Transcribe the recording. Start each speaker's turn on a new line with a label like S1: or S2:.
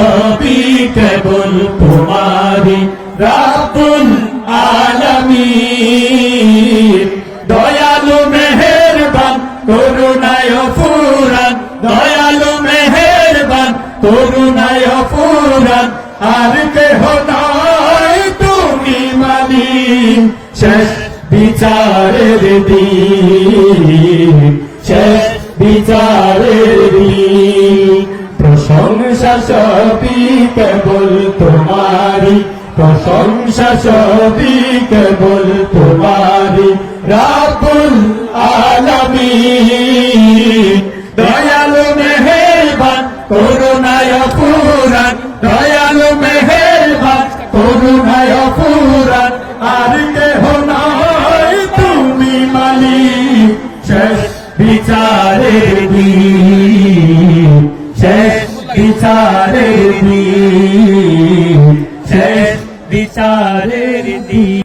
S1: সবই কেবল তোমারি রাব্বুল আলামিন। দয়ালু মেহেরবান করুণায় ফুরান, দয়ালু মেহেরবান করুণায় ফুরান, আর কেহ নাই তুমি মালিক। শেষ বিচারের দিন, শেষ বিচারের দিন, প্রশংসা সবই কেবল তোমারি, প্রশংসা সবই কেবল তোমারি রাব্বুল আলামিন। দয়ালু মেহেরবান করুণায় ফুরান, দয়ালু মেহেরবান করুণায় ফুরান, আর কেহ নাই তুমি মালিক। শেষ বিচারের দিন, শেষ বিচারের দিন, শেষ বিচারের দিন।